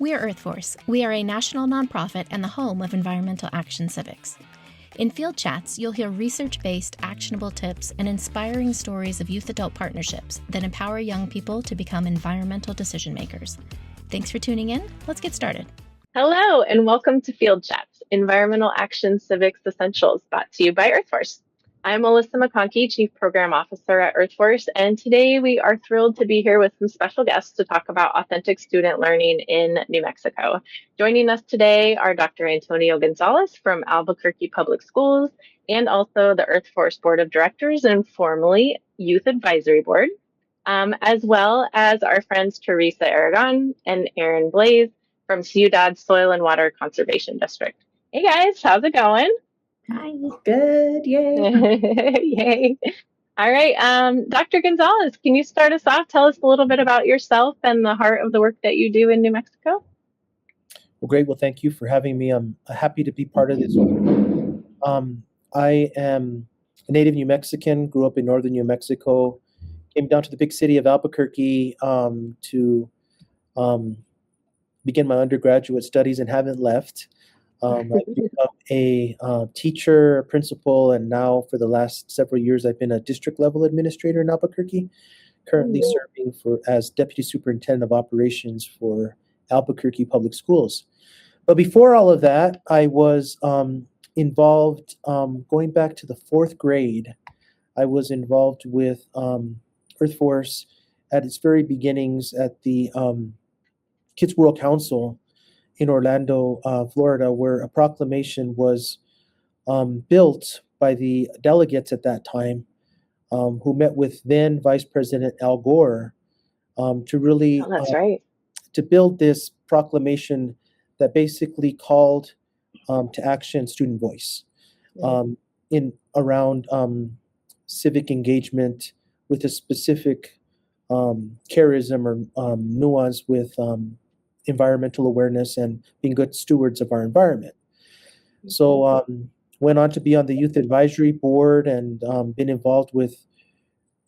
We're Earth Force. We are a national nonprofit and the home of environmental action civics. In field chats, you'll hear research-based, actionable tips and inspiring stories of youth-adult partnerships that empower young people to become environmental decision makers. Thanks for tuning in. Let's get started. Hello, and welcome to Field Chats, Environmental Action Civics Essentials, brought to you by Earth Force. I'm Alyssa McConkey, Chief Program Officer at Earth Force, and today we are thrilled to be here with some special guests to talk about authentic student learning in New Mexico. Joining us today are Dr. Antonio Gonzales from Albuquerque Public Schools and also the Earth Force Board of Directors and formerly Youth Advisory Board, as well as our friends Theresa Aragon and Erin Blaz from Ciudad Soil and Water Conservation District. Hey guys, how's it going? Hi. Good. Yay. Yay. All right. Dr. Gonzales, can you start us off? Tell us a little bit about yourself and the heart of the work that you do in New Mexico. Well, great. Well, thank you for having me. I'm happy to be part of this. I am a native New Mexican, grew up in northern New Mexico, came down to the big city of Albuquerque to begin my undergraduate studies and haven't left. I've become a teacher, a principal, and now for the last several years, I've been a district level administrator in Albuquerque, currently serving as Deputy Superintendent of Operations for Albuquerque Public Schools. But before all of that, I was involved, going back to the fourth grade, I was involved with Earth Force at its very beginnings at the Kids World Council in Orlando, Florida, where a proclamation was built by the delegates at that time, who met with then Vice President Al Gore to really to build this proclamation that basically called to action student voice in around civic engagement with a specific charism or nuance with environmental awareness and being good stewards of our environment. So went on to be on the Youth Advisory Board and been involved with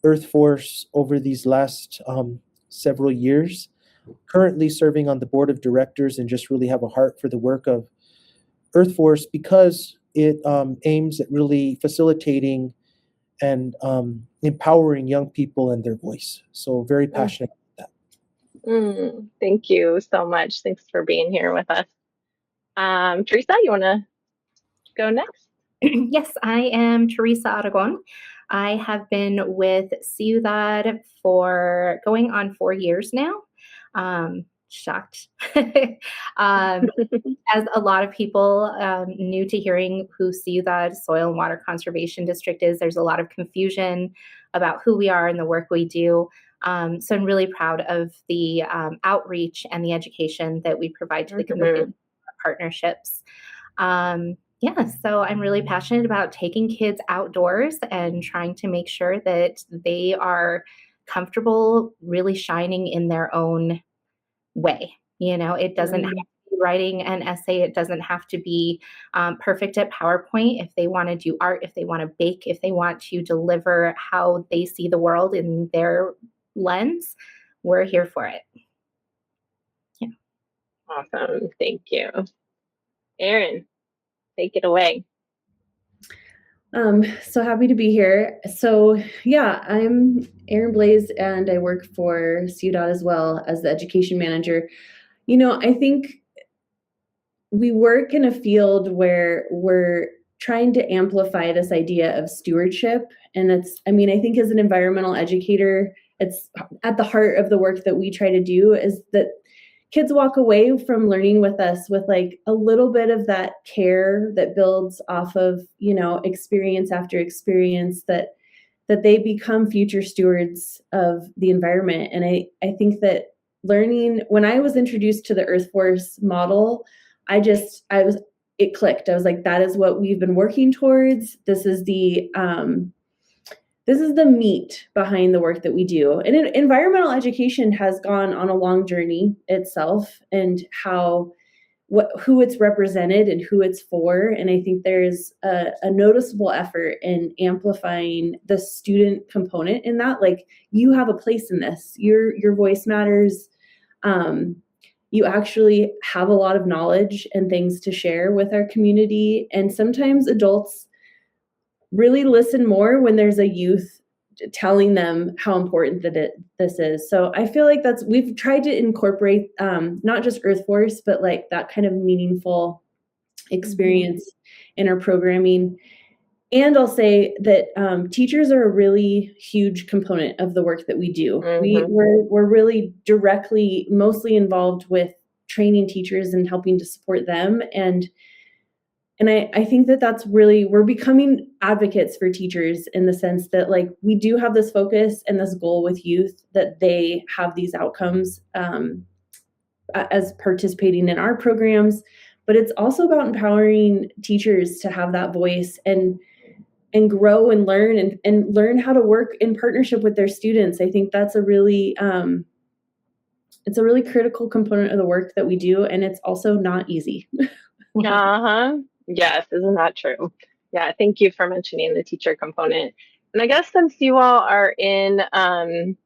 Earth Force over these last several years. Currently serving on the Board of Directors and just really have a heart for the work of Earth Force because it aims at really facilitating and empowering young people and their voice. So very passionate. Thank you so much. Thanks for being here with us. Theresa, you want to go next? Yes, I am Theresa Aragon. I have been with Ciudad for going on 4 years now. Shocked. As a lot of people new to hearing who Ciudad Soil and Water Conservation District is, there's a lot of confusion about who we are and the work we do. So I'm really proud of the outreach and the education that we provide to the community partnerships. So I'm really passionate about taking kids outdoors and trying to make sure that they are comfortable really shining in their own way. You know, it doesn't have to be writing an essay. It doesn't have to be perfect at PowerPoint. If they want to do art, if they want to bake, if they want to deliver how they see the world in their lens, we're here for it. Yeah. Awesome. Thank you. Erin, take it away. So happy to be here. So yeah, I'm Erin Blaz and I work for Ciudad as well as the education manager. You know, I think we work in a field where we're trying to amplify this idea of stewardship. And I think as an environmental educator, it's at the heart of the work that we try to do is that kids walk away from learning with us with like a little bit of that care that builds off of, you know, experience after experience that they become future stewards of the environment. And I think that learning, when I was introduced to the Earth Force model, it clicked. I was like, that is what we've been working towards. This is the meat behind the work that we do. And environmental education has gone on a long journey itself and who it's represented and who it's for. And I think there's a noticeable effort in amplifying the student component in that. Like, you have a place in this. Your voice matters. you actually have a lot of knowledge and things to share with our community. And sometimes adults really listen more when there's a youth telling them how important this is. So I feel like we've tried to incorporate not just Earth Force, but like that kind of meaningful experience in our programming. And I'll say that teachers are a really huge component of the work that we do. We're really directly, mostly involved with training teachers and helping to support them. And I think that's really, we're becoming advocates for teachers in the sense that like we do have this focus and this goal with youth that they have these outcomes as participating in our programs. But it's also about empowering teachers to have that voice and grow and learn and learn how to work in partnership with their students. I think that's a really it's a really critical component of the work that we do, and it's also not easy. Yes, isn't that true? Yeah, thank you for mentioning the teacher component. And I guess since you all are in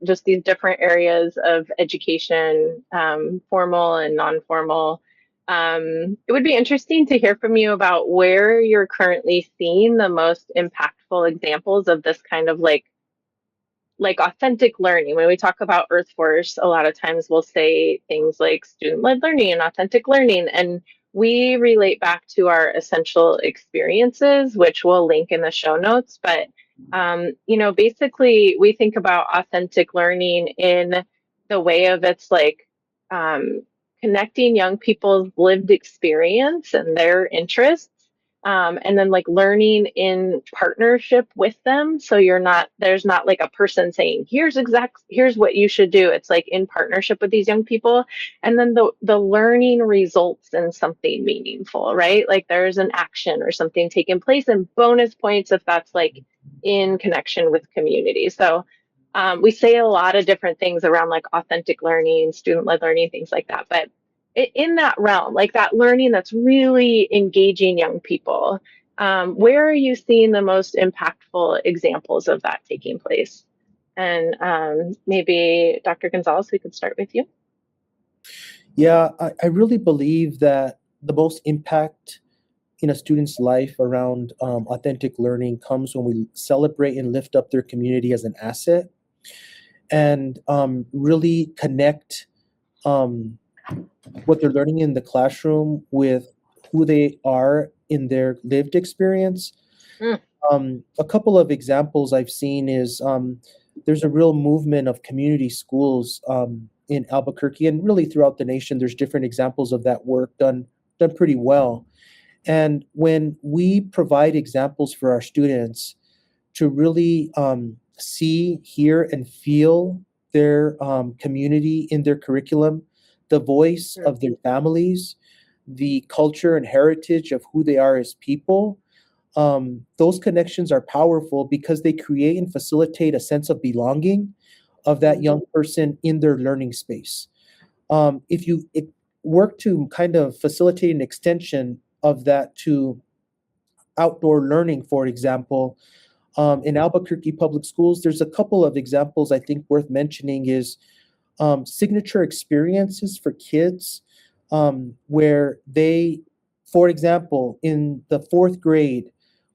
just these different areas of education, formal and non-formal, it would be interesting to hear from you about where you're currently seeing the most impactful examples of this kind of like authentic learning. When we talk about Earth Force, a lot of times we'll say things like student-led learning and authentic learning, and we relate back to our essential experiences, which we'll link in the show notes. But basically we think about authentic learning in the way of it's like connecting young people's lived experience and their interests, and then like learning in partnership with them. So there's not like a person saying, here's what you should do. It's like in partnership with these young people. And then the learning results in something meaningful, right? Like there's an action or something taking place, and bonus points if that's like in connection with community. So we say a lot of different things around like authentic learning, student-led learning, things like that. But in that realm, like that learning that's really engaging young people, where are you seeing the most impactful examples of that taking place? And maybe Dr. Gonzales, we could start with you. Yeah, I really believe that the most impact in a student's life around authentic learning comes when we celebrate and lift up their community as an asset, and really connect what they're learning in the classroom with who they are in their lived experience. A couple of examples I've seen is there's a real movement of community schools in Albuquerque, and really throughout the nation. There's different examples of that work done pretty well. And when we provide examples for our students to really see, hear, and feel their community in their curriculum, the voice of their families, the culture and heritage of who they are as people, those connections are powerful because they create and facilitate a sense of belonging of that young person in their learning space. If you work to kind of facilitate an extension of that to outdoor learning, for example, in Albuquerque Public Schools, there's a couple of examples I think worth mentioning is signature experiences for kids, where they, for example, in the 4th grade,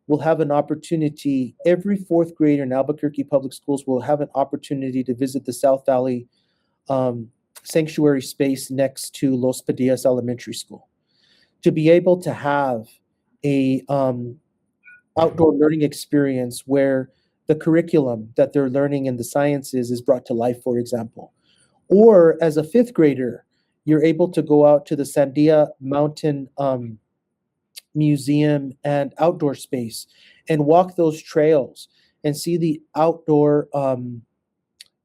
will have an opportunity, every 4th grader in Albuquerque Public Schools will have an opportunity to visit the South Valley sanctuary space next to Los Padillas Elementary School, to be able to have a outdoor learning experience where the curriculum that they're learning in the sciences is brought to life, for example. Or as a 5th grader, you're able to go out to the Sandia Mountain Museum and outdoor space and walk those trails and see the outdoor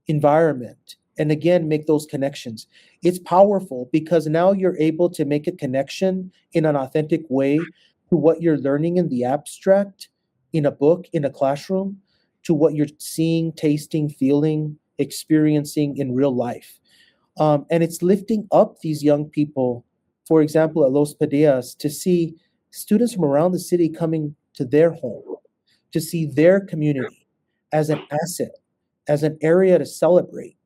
environment, and again, make those connections. It's powerful because now you're able to make a connection in an authentic way to what you're learning in the abstract, in a book, in a classroom, to what you're seeing, tasting, feeling, experiencing in real life. And it's lifting up these young people, for example, at Los Padillas, to see students from around the city coming to their home, to see their community as an asset, as an area to celebrate,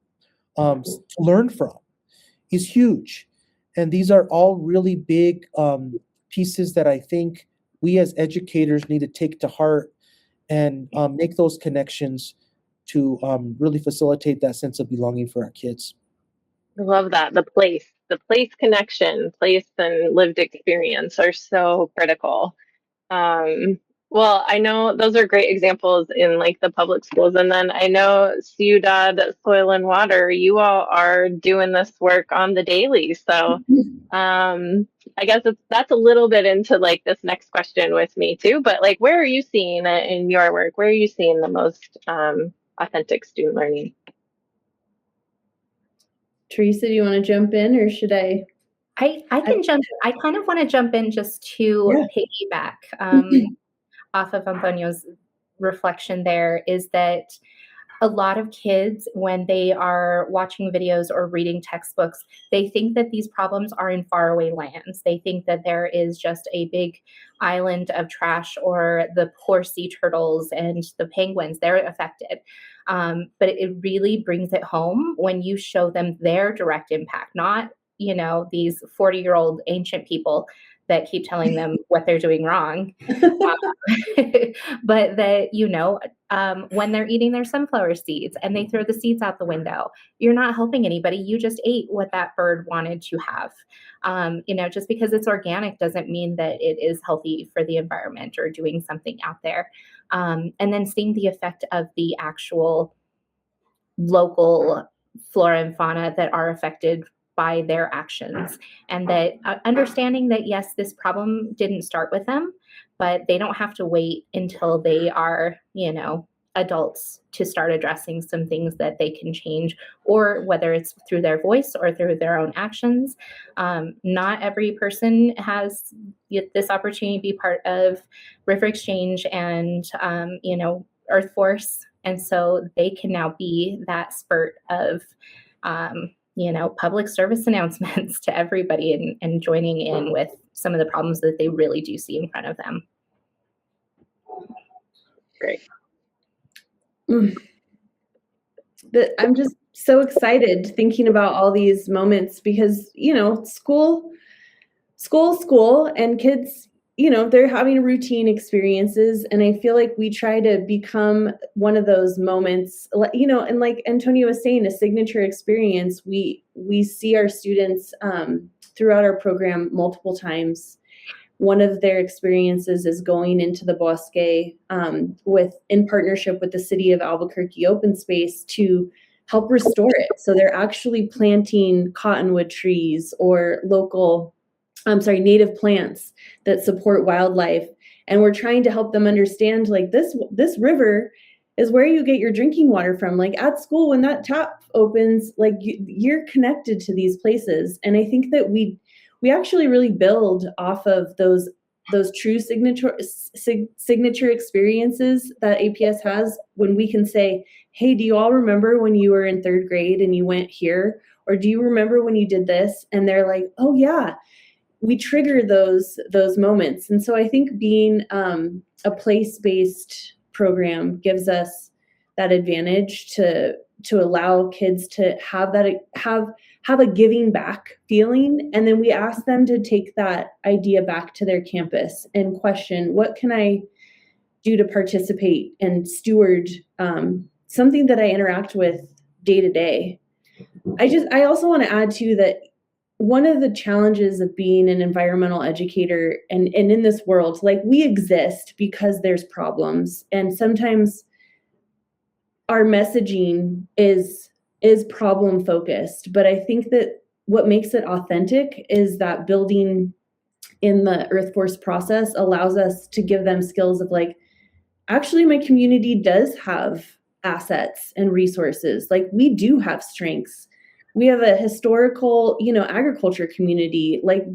to learn from. is huge. And these are all really big pieces that I think we as educators need to take to heart and make those connections to really facilitate that sense of belonging for our kids. I love that. The place connection, place and lived experience are so critical. Well, I know those are great examples in like the public schools. And then I know Ciudad Soil and Water, you all are doing this work on the daily. So I guess that's a little bit into like this next question with me too. But like, where are you seeing it in your work? Where are you seeing the most authentic student learning? Theresa, do you want to jump in, or should I? I can jump in. I kind of want to jump in just to piggyback off of Antonio's reflection there, is that a lot of kids, when they are watching videos or reading textbooks, they think that these problems are in faraway lands. They think that there is just a big island of trash, or the poor sea turtles and the penguins, they're affected. But it really brings it home when you show them their direct impact, not, these 40-year-old ancient people that keep telling them what they're doing wrong. But that, when they're eating their sunflower seeds and they throw the seeds out the window, you're not helping anybody. You just ate what that bird wanted to have. Just because it's organic doesn't mean that it is healthy for the environment or doing something out there. And then seeing the effect of the actual local flora and fauna that are affected by their actions, and that understanding that, yes, this problem didn't start with them, but they don't have to wait until they are, adults to start addressing some things that they can change, or whether it's through their voice or through their own actions. Not every person has this opportunity to be part of River Exchange and, Earth Force. And so they can now be that spurt of, public service announcements to everybody, and joining in with some of the problems that they really do see in front of them. Great. But I'm just so excited thinking about all these moments, because, school, and kids, they're having routine experiences. And I feel like we try to become one of those moments, and like Antonio was saying, a signature experience. We see our students throughout our program multiple times. One of their experiences is going into the bosque in partnership with the city of Albuquerque Open Space to help restore it. So they're actually planting cottonwood trees or native plants that support wildlife. And we're trying to help them understand, like, this river is where you get your drinking water from. Like at school, when that tap opens, like you're connected to these places. And I think that we actually really build off of those true signature experiences that APS has, when we can say, hey, do you all remember when you were in 3rd grade and you went here? Or do you remember when you did this? And they're like, oh yeah, we trigger those moments. And so I think being a place-based program gives us that advantage to allow kids to have a giving back feeling. And then we ask them to take that idea back to their campus and question, what can I do to participate and steward something that I interact with day to day? I also want to add too that one of the challenges of being an environmental educator and in this world, like, we exist because there's problems. And sometimes our messaging is problem focused. But I think that what makes it authentic is that building in the Earth Force process allows us to give them skills of, like, actually my community does have assets and resources. Like, we do have strengths. We have a historical, agriculture community. Like,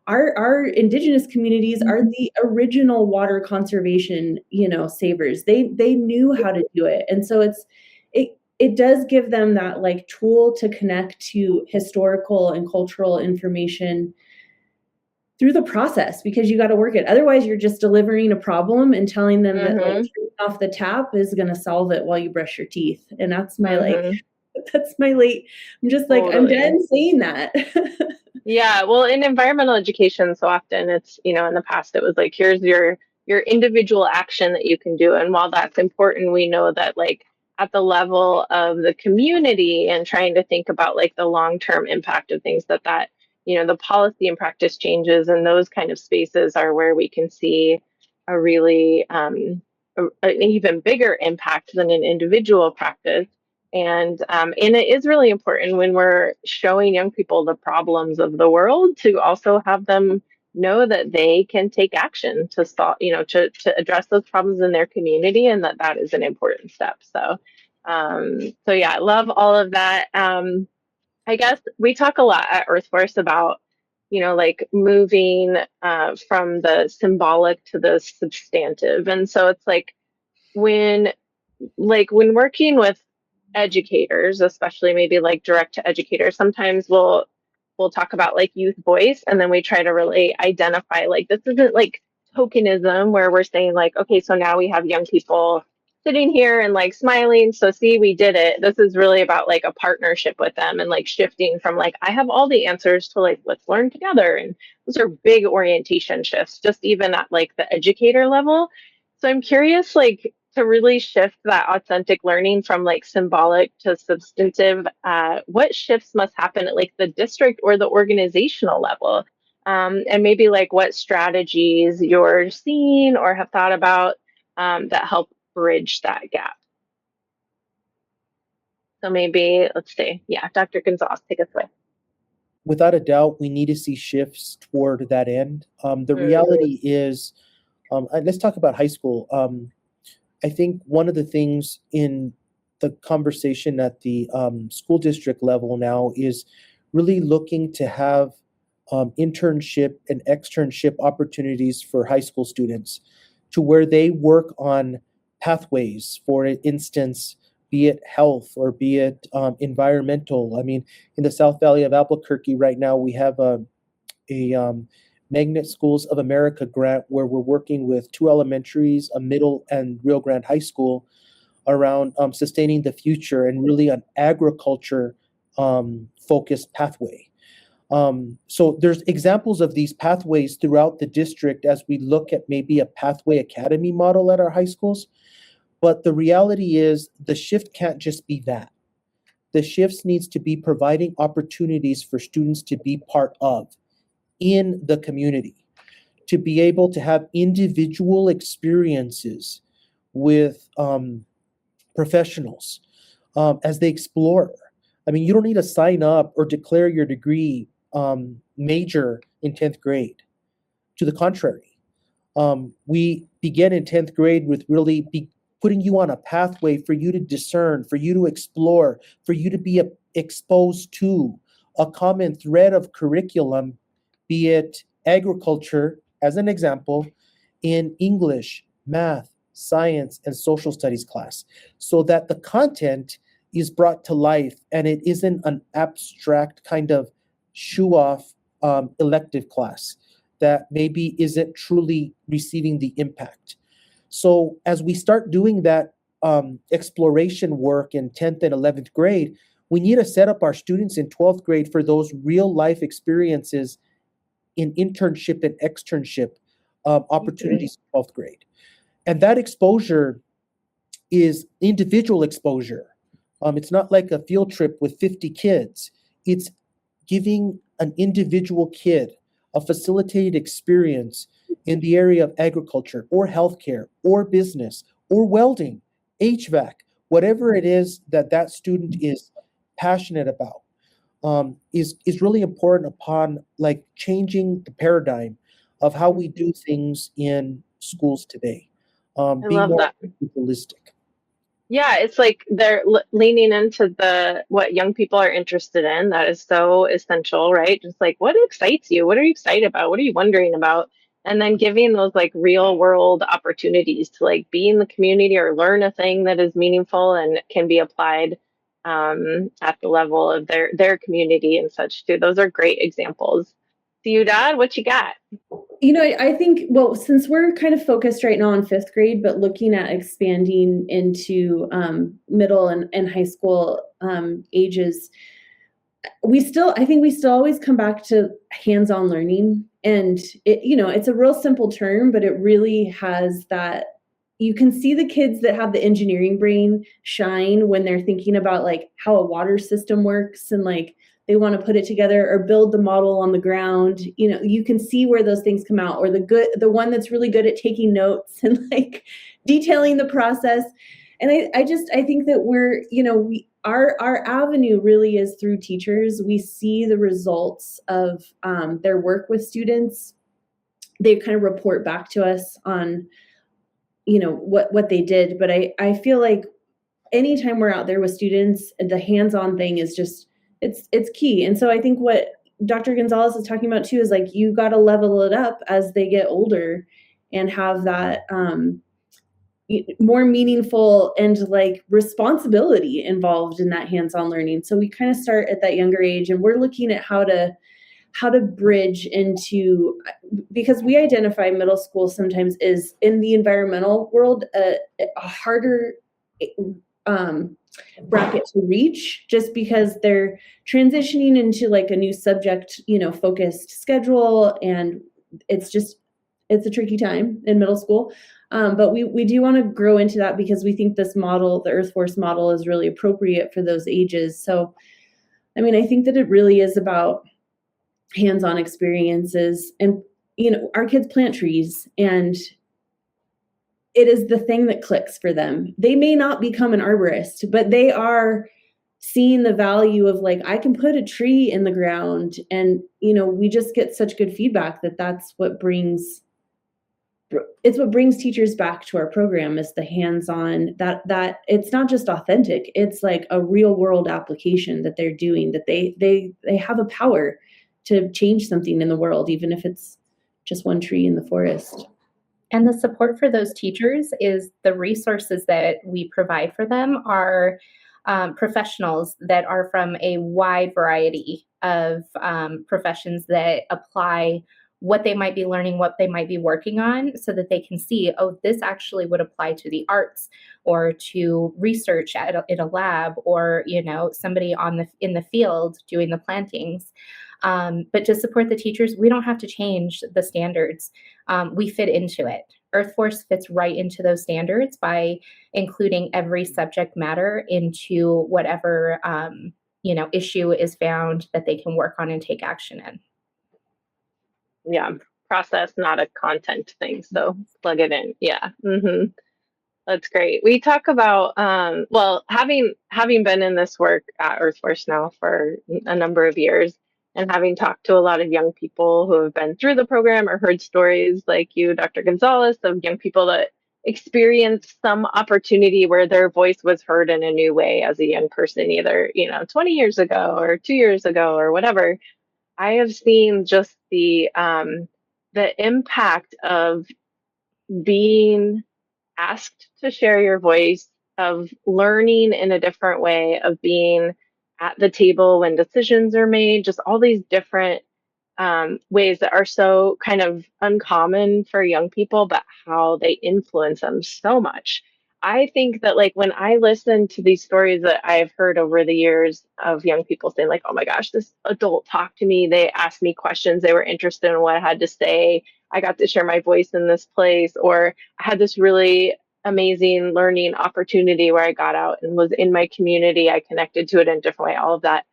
our indigenous communities are the original water conservation, savers. They knew how to do it. And so it does give them that, like, tool to connect to historical and cultural information through the process, because you got to work it. Otherwise, you're just delivering a problem and telling them that, like, turning off the tap is going to solve it while you brush your teeth. And that's my That's my late, I'm just like, I'm Totally. done saying that. Yeah, well, in environmental education, so often it's, in the past it was like, here's your individual action that you can do. And while that's important, we know that like at the level of the community and trying to think about like the long-term impact of things that the policy and practice changes and those kind of spaces are where we can see a really an even bigger impact than an individual practice. And it is really important when we're showing young people the problems of the world to also have them know that they can take action to solve, to address those problems in their community, and that is an important step. So yeah, I love all of that. I guess we talk a lot at Earthforce about, like moving from the symbolic to the substantive, and so it's when when working with educators, especially maybe like direct to educators, sometimes we'll talk about like youth voice, and then we try to really identify like this isn't like tokenism where we're saying like, okay, so now we have young people sitting here and like smiling, so see, we did it. This is really about like a partnership with them and like shifting from like I have all the answers to like let's learn together. And those are big orientation shifts just even at like the educator level. So I'm curious, like, to really shift that authentic learning from like symbolic to substantive, what shifts must happen at like the district or the organizational level? And maybe like what strategies you're seeing or have thought about that help bridge that gap. So maybe, let's see, yeah, Dr. Gonzales, take us away. Without a doubt, we need to see shifts toward that end. The reality is, let's talk about high school. I think one of the things in the conversation at the school district level now is really looking to have internship and externship opportunities for high school students to where they work on pathways, for instance, be it health or be it environmental. I mean, in the South Valley of Albuquerque right now, we have a Magnet Schools of America grant where we're working with 2 elementaries, a middle, and Rio Grande High School around sustaining the future and really an agriculture focused pathway. So there's examples of these pathways throughout the district as we look at maybe a pathway academy model at our high schools. But the reality is the shift can't just be that. The shifts needs to be providing opportunities for students to be part of in the community, to be able to have individual experiences with professionals as they explore. I mean, you don't need to sign up or declare your degree major in 10th grade. To the contrary, we begin in 10th grade with really putting you on a pathway for you to discern, for you to explore, for you to be exposed to a common thread of curriculum, be it agriculture, as an example, in English, math, science, and social studies class, so that the content is brought to life and it isn't an abstract kind of shoe-off elective class that maybe isn't truly receiving the impact. So as we start doing that exploration work in 10th and 11th grade, we need to set up our students in 12th grade for those real life experiences in internship and externship opportunities in 12th grade. And that exposure is individual exposure. It's not like a field trip with 50 kids. It's giving an individual kid a facilitated experience in the area of agriculture or healthcare or business or welding, HVAC, whatever it is that that student is passionate about. Is really important upon like changing the paradigm of how we do things in schools today. I Being love more that. holistic. Yeah, it's like they're leaning into what young people are interested in. That is so essential, right? Just like what excites you? What are you excited about? What are you wondering about? And then giving those like real world opportunities to like be in the community or learn a thing that is meaningful and can be applied at the level of their community and such too. Those are great examples. Ciudad, what you got? I think, well, since we're kind of focused right now on fifth grade, but looking at expanding into middle and high school ages, I think we still always come back to hands-on learning. And it's a real simple term, but it really has that, you can see the kids that have the engineering brain shine when they're thinking about like how a water system works, and like they want to put it together or build the model on the ground. You can see where those things come out, or the one that's really good at taking notes and like detailing the process. And I think that our avenue really is through teachers. We see the results of their work with students. They kind of report back to us on what they did. But I feel like anytime we're out there with students, the hands-on thing is just, it's key. And so I think what Dr. Gonzales is talking about too is like, you got to level it up as they get older and have that more meaningful and like responsibility involved in that hands-on learning. So we kind of start at that younger age, and we're looking at how to bridge into, because we identify middle school sometimes is in the environmental world a harder bracket to reach, just because they're transitioning into like a new subject, focused schedule, and it's a tricky time in middle school. But we do want to grow into that, because we think this model, the Earth Force model, is really appropriate for those ages. So, I mean, I think that it really is about hands-on experiences, and our kids plant trees, and it is the thing that clicks for them. They may not become an arborist, but they are seeing the value of like, I can put a tree in the ground, and we just get such good feedback that's what brings teachers back to our program, is the hands-on, that it's not just authentic, it's like a real world application that they're doing, that they have a power to change something in the world, even if it's just one tree in the forest. And the support for those teachers is the resources that we provide for them are professionals that are from a wide variety of professions that apply what they might be learning, what they might be working on, so that they can see, oh, this actually would apply to the arts or to research in a lab, or somebody in the field doing the plantings. But to support the teachers, we don't have to change the standards. We fit into it. Earth Force fits right into those standards by including every subject matter into whatever issue is found that they can work on and take action in. Yeah, process, not a content thing. So plug it in. Yeah. Mm-hmm. That's great. We talk about, having been in this work at Earth Force now for a number of years, and having talked to a lot of young people who have been through the program or heard stories like you, Dr. Gonzales, of young people that experienced some opportunity where their voice was heard in a new way as a young person, either, 20 years ago or 2 years ago or whatever. I have seen just the impact of being asked to share your voice, of learning in a different way, of being at the table when decisions are made, just all these different ways that are so kind of uncommon for young people, but how they influence them so much. I think that like when I listen to these stories that I've heard over the years of young people saying like, oh my gosh, this adult talked to me, they asked me questions, they were interested in what I had to say, I got to share my voice in this place, or I had this really amazing learning opportunity where I got out and was in my community, I connected to it in a different way, all of that.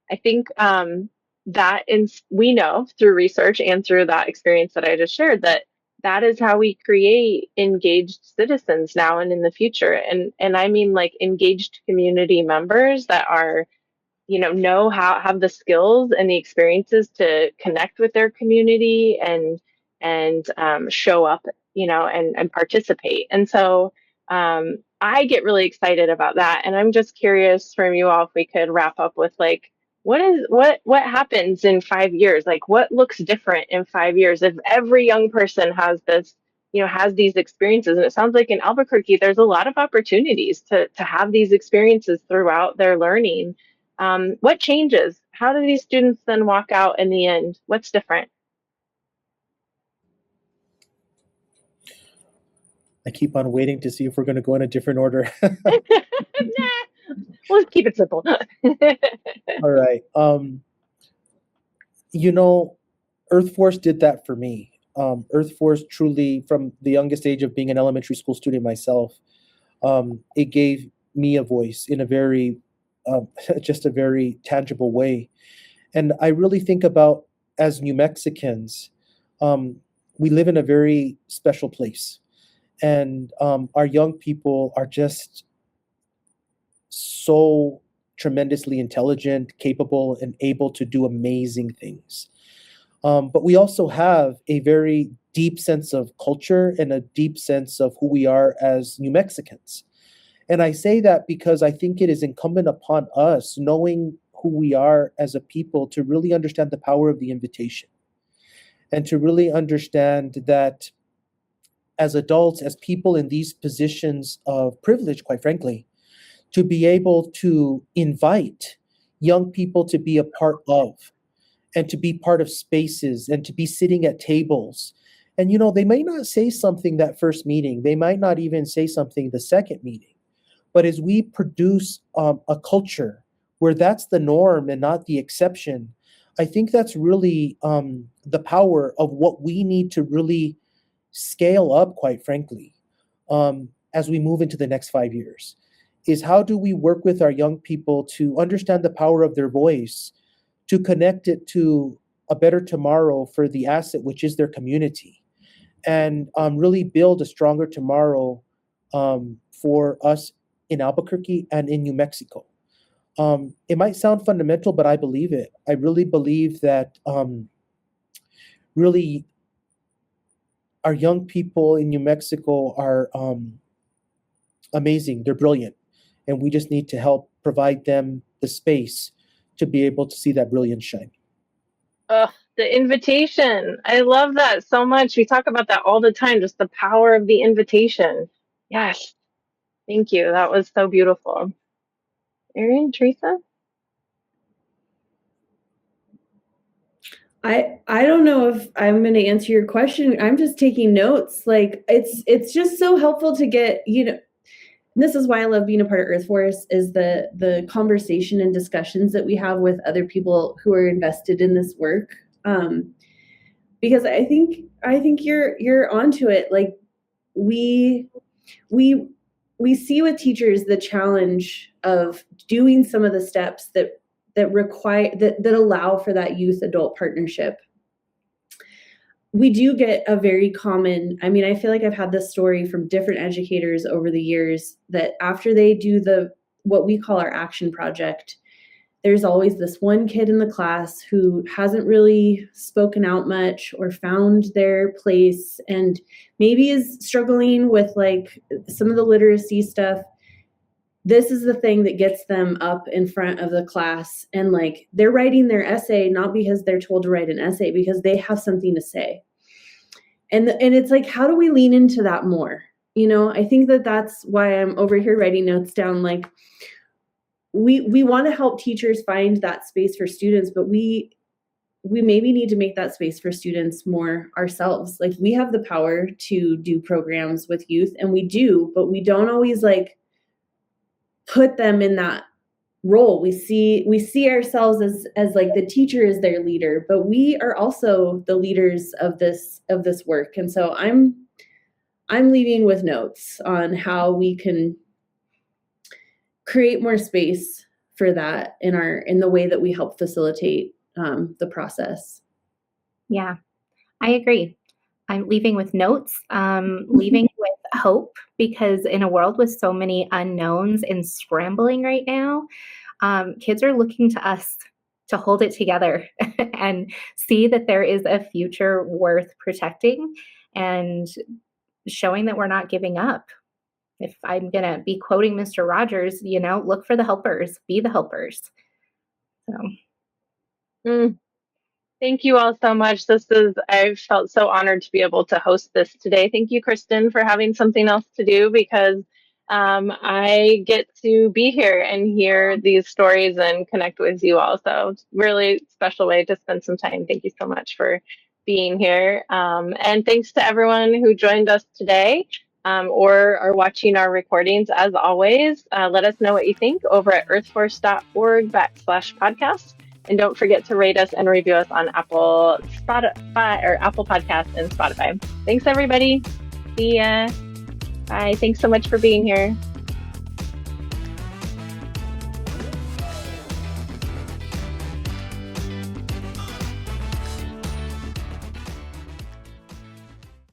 I think we know through research and through that experience that I just shared that is how we create engaged citizens now and in the future. And I mean like engaged community members that are, know how, have the skills and the experiences to connect with their community and show up, and participate. And so I get really excited about that. And I'm just curious from you all if we could wrap up with like, what happens in 5 years? Like what looks different in 5 years if every young person has this, has these experiences? And it sounds like in Albuquerque, there's a lot of opportunities to have these experiences throughout their learning. What changes? How do these students then walk out in the end? What's different? I keep on waiting to see if we're going to go in a different order. Nah, we'll keep it simple. All right. You know, Earth Force did that for me. Earth Force truly, from the youngest age of being an elementary school student myself, it gave me a voice in a very, just a very tangible way. And I really think about, as New Mexicans, we live in a very special place. And our young people are just so tremendously intelligent, capable, and able to do amazing things. But we also have a very deep sense of culture and a deep sense of who we are as New Mexicans. And I say that because I think it is incumbent upon us, knowing who we are as a people, to really understand the power of the invitation and to really understand that as adults, as people in these positions of privilege, quite frankly, to be able to invite young people to be a part of and to be part of spaces and to be sitting at tables. And, you know, they may not say something that first meeting. They might not even say something the second meeting. But as we produce a culture where that's the norm and not the exception, I think that's really the power of what we need to really scale up, quite frankly, as we move into the next 5 years, is how do we work with our young people to understand the power of their voice, to connect it to a better tomorrow for the asset, which is their community, and really build a stronger tomorrow for us in Albuquerque and in New Mexico. It might sound fundamental, but I believe it. I really believe that really our young people in New Mexico are amazing. They're brilliant. And we just need to help provide them the space to be able to see that brilliance shine. The invitation. I love that so much. We talk about that all the time, just the power of the invitation. Yes. Thank you. That was so beautiful. Erin, Theresa? I don't know if I'm going to answer your question. I'm just taking notes. Like it's just so helpful to get, this is why I love being a part of Earth Force, is the conversation and discussions that we have with other people who are invested in this work. Because I think you're onto it. Like we see with teachers the challenge of doing some of the steps that allow for that youth adult partnership. We do get a very common, I feel like I've had this story from different educators over the years, that after they do what we call our action project, there's always this one kid in the class who hasn't really spoken out much or found their place and maybe is struggling with like some of the literacy stuff. This is the thing that gets them up in front of the class, and like they're writing their essay, not because they're told to write an essay, because they have something to say. And it's like, how do we lean into that more? I think that's why I'm over here writing notes down. Like we want to help teachers find that space for students, but we maybe need to make that space for students more ourselves. Like we have the power to do programs with youth, and we do, but we don't always like put them in that role. We see ourselves as like the teacher is their leader, but we are also the leaders of this work. And so I'm leaving with notes on how we can create more space for that in the way that we help facilitate the process. Yeah, I agree. I'm leaving with notes, leaving with hope, because in a world with so many unknowns and scrambling right now, kids are looking to us to hold it together and see that there is a future worth protecting and showing that we're not giving up. If I'm going to be quoting Mr. Rogers, look for the helpers, be the helpers. So. Thank you all so much. I felt so honored to be able to host this today. Thank you, Kristen, for having something else to do, because I get to be here and hear these stories and connect with you all. So it's really special way to spend some time. Thank you so much for being here. And thanks to everyone who joined us today. or are watching our recordings, as always, let us know what you think over at earthforce.org/podcast. And don't forget to rate us and review us on Apple Podcasts and Spotify. Thanks, everybody. See ya. Bye. Thanks so much for being here.